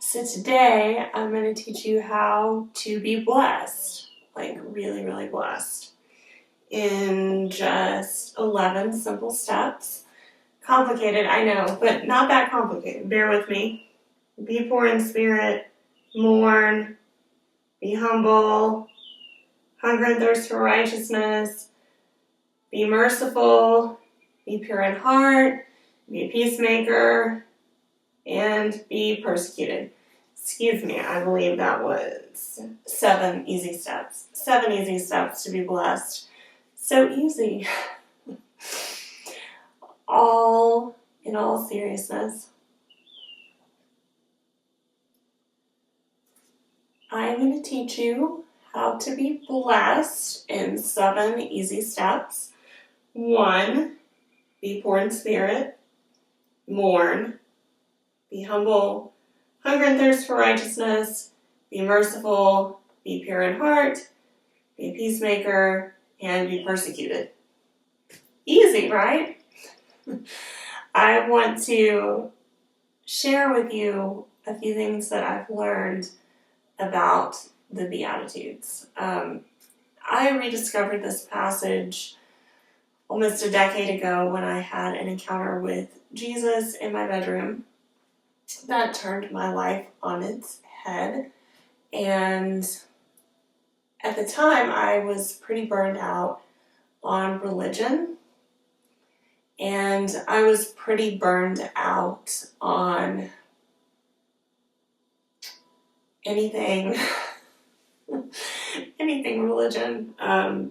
So today I'm going to teach you how to be blessed, like really, really blessed, in just 11 simple steps. Complicated, I know, but not that complicated. Bear with me. Be poor in spirit, mourn, be humble, hunger and thirst for righteousness, be merciful, be pure in heart, be a peacemaker, and be persecuted. Excuse me, I believe that was 7 easy steps. 7 easy steps to be blessed. So easy. In all seriousness, I'm going to teach you how to be blessed in 7 easy steps. 1, be poor in spirit, mourn, be humble, hunger and thirst for righteousness, be merciful, be pure in heart, be a peacemaker, and be persecuted. Easy, right? I want to share with you a few things that I've learned about the Beatitudes. I rediscovered this passage almost a decade ago when I had an encounter with Jesus in my bedroom that turned my life on its head. And at the time, I was pretty burned out on religion. And I was pretty burned out on anything religion. But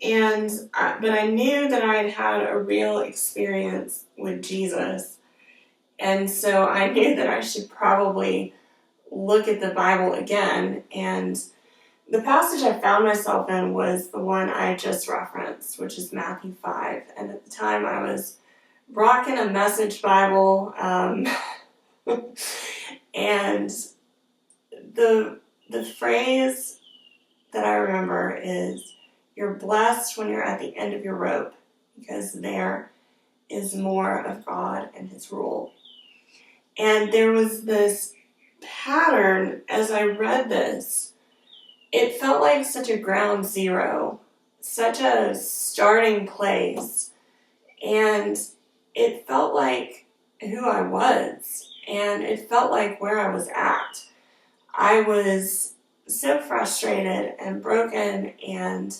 I knew that I had had a real experience with Jesus. And so I knew that I should probably look at the Bible again. And the passage I found myself in was the one I just referenced, which is Matthew 5. And at the time I was rocking a Message Bible. And the phrase that I remember is, "You're blessed when you're at the end of your rope, because there is more of God and His rule." And there was this pattern as I read this. It felt like such a ground zero, such a starting place, and it felt like who I was, and it felt like where I was at. I was so frustrated and broken and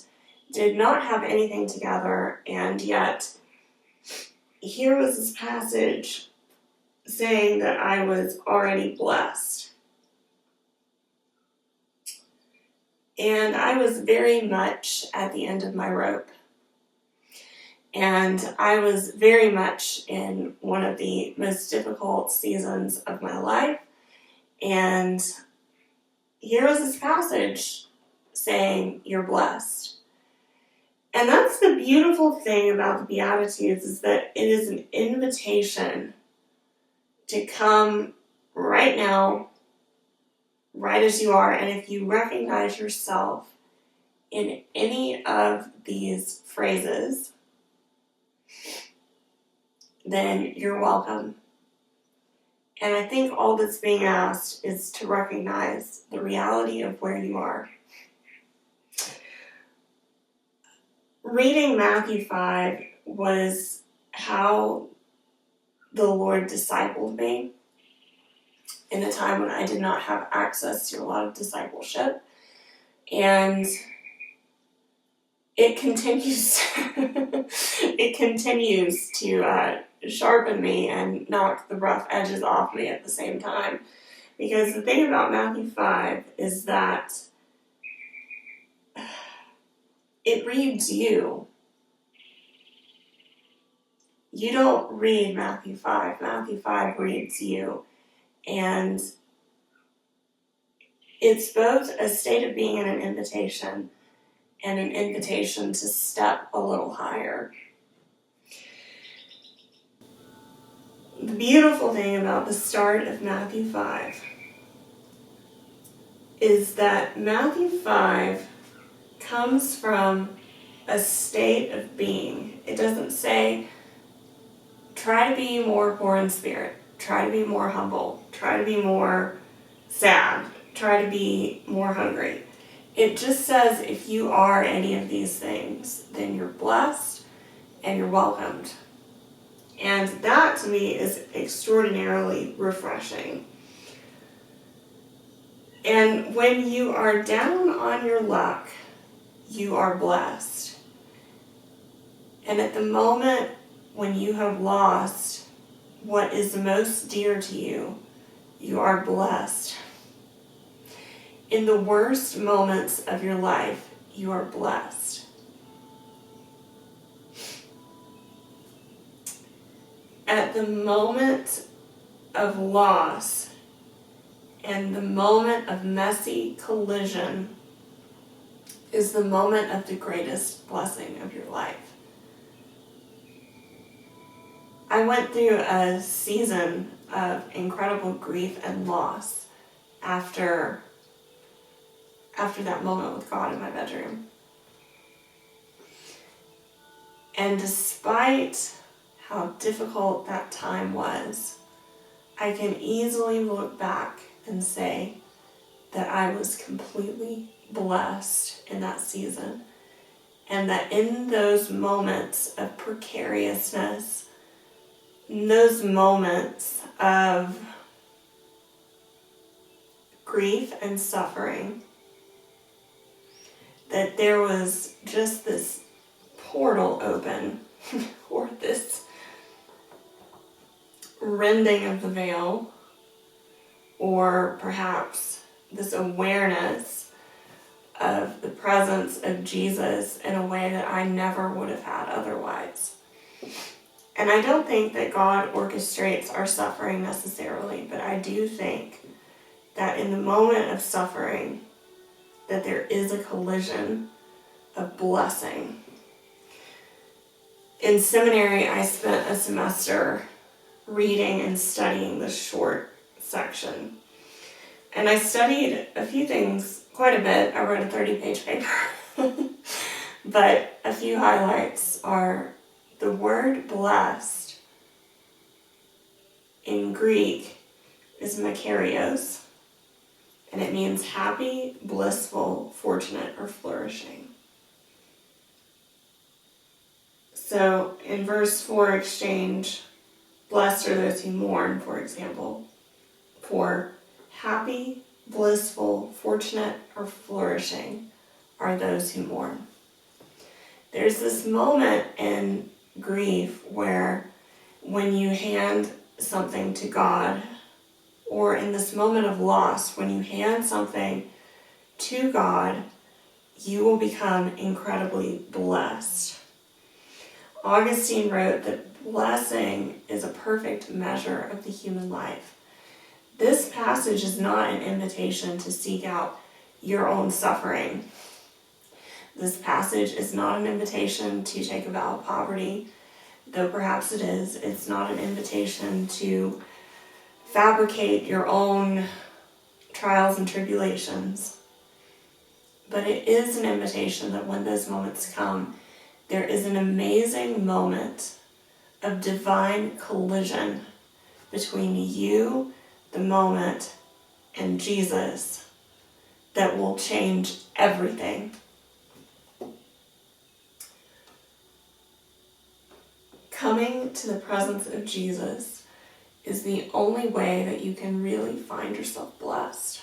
did not have anything together, and yet here was this passage saying that I was already blessed. And I was very much at the end of my rope. And I was very much in one of the most difficult seasons of my life. And here was this passage saying, "You're blessed." And that's the beautiful thing about the Beatitudes, is that it is an invitation to come right now, right as you are. And if you recognize yourself in any of these phrases, then you're welcome. And I think all that's being asked is to recognize the reality of where you are. Reading Matthew 5 was how the Lord discipled me in a time when I did not have access to a lot of discipleship. And it continues to sharpen me and knock the rough edges off me at the same time. Because the thing about Matthew 5 is that it reads you. You don't read Matthew 5. Matthew 5 reads you. And it's both a state of being and an invitation to step a little higher. The beautiful thing about the start of Matthew 5 is that Matthew 5 comes from a state of being. It doesn't say, try to be more poor in spirit. try to be more humble, try to be more sad, try to be more hungry. It just says if you are any of these things, then you're blessed and you're welcomed. And that to me is extraordinarily refreshing. And when you are down on your luck, you are blessed. And at the moment when you have lost what is most dear to you, you are blessed. In the worst moments of your life, you are blessed. At the moment of loss and the moment of messy collision is the moment of the greatest blessing of your life. I went through a season of incredible grief and loss after that moment with God in my bedroom. And despite how difficult that time was, I can easily look back and say that I was completely blessed in that season. And that in those moments of precariousness, in those moments of grief and suffering, that there was just this portal open, or this rending of the veil, or perhaps this awareness of the presence of Jesus in a way that I never would have had otherwise. And I don't think that God orchestrates our suffering necessarily, but I do think that in the moment of suffering, that there is a collision of blessing. In seminary, I spent a semester reading and studying the short section. And I studied a few things quite a bit. I wrote a 30-page paper. But a few highlights are the word blessed in Greek is makarios, and it means happy, blissful, fortunate, or flourishing. So in verse 4 exchange, blessed are those who mourn, for example, for happy, blissful, fortunate, or flourishing are those who mourn. There's this moment in grief where when you hand something to God, or in this moment of loss, when you hand something to God, you will become incredibly blessed. Augustine wrote that blessing is a perfect measure of the human life. This passage is not an invitation to seek out your own suffering. This passage is not an invitation to take a vow of poverty, though perhaps it is. It's not an invitation to fabricate your own trials and tribulations. But it is an invitation that when those moments come, there is an amazing moment of divine collision between you, the moment, and Jesus that will change everything. Coming to the presence of Jesus is the only way that you can really find yourself blessed.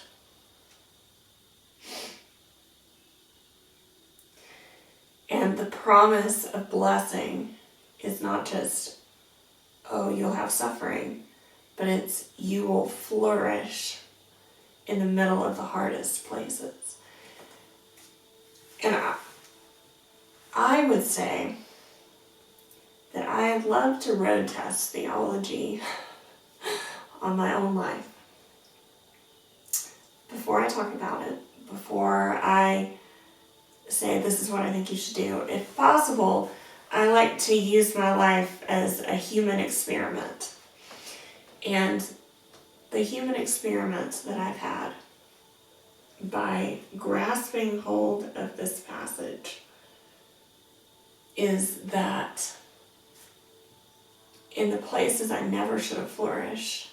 And the promise of blessing is not just, oh, you'll have suffering, but it's you will flourish in the middle of the hardest places. And I would say that I'd love to road test theology on my own life. Before I talk about it, before I say this is what I think you should do, if possible, I like to use my life as a human experiment. And the human experiment that I've had by grasping hold of this passage is that in the places I never should have flourished,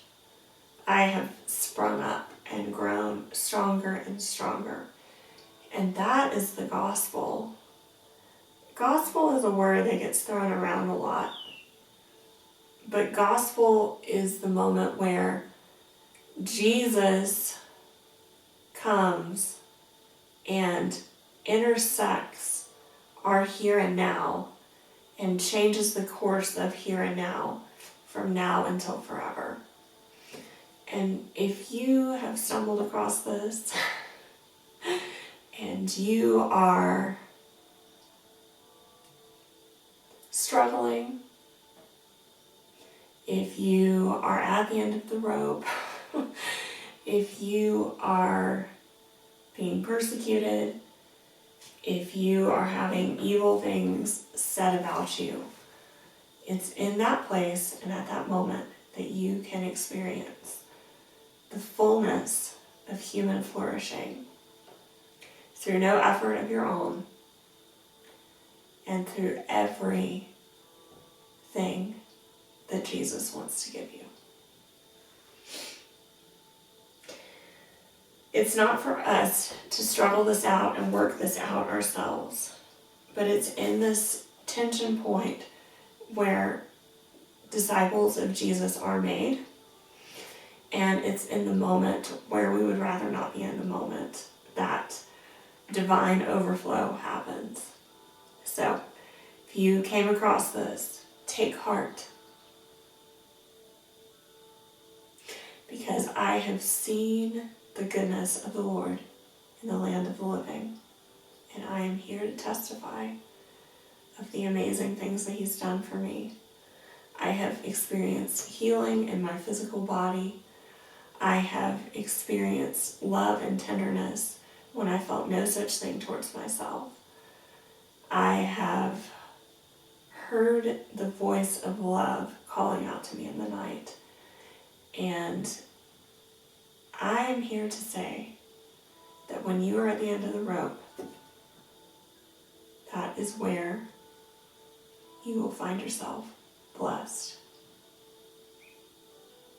I have sprung up and grown stronger and stronger. And that is the gospel. Gospel is a word that gets thrown around a lot. But gospel is the moment where Jesus comes and intersects our here and now and changes the course of here and now from now until forever. And if you have stumbled across this and you are struggling, if you are at the end of the rope, if you are being persecuted, if you are having evil things said about you, it's in that place and at that moment that you can experience the fullness of human flourishing through no effort of your own and through everything that Jesus wants to give you. It's not for us to struggle this out and work this out ourselves, but it's in this tension point where disciples of Jesus are made, and it's in the moment where we would rather not be in the moment that divine overflow happens. So, if you came across this, take heart, because I have seen the goodness of the Lord in the land of the living, and I am here to testify of the amazing things that He's done for me. I have experienced healing in my physical body. I have experienced love and tenderness when I felt no such thing towards myself. I have heard the voice of love calling out to me in the night. And I am here to say that when you are at the end of the rope, that is where you will find yourself blessed.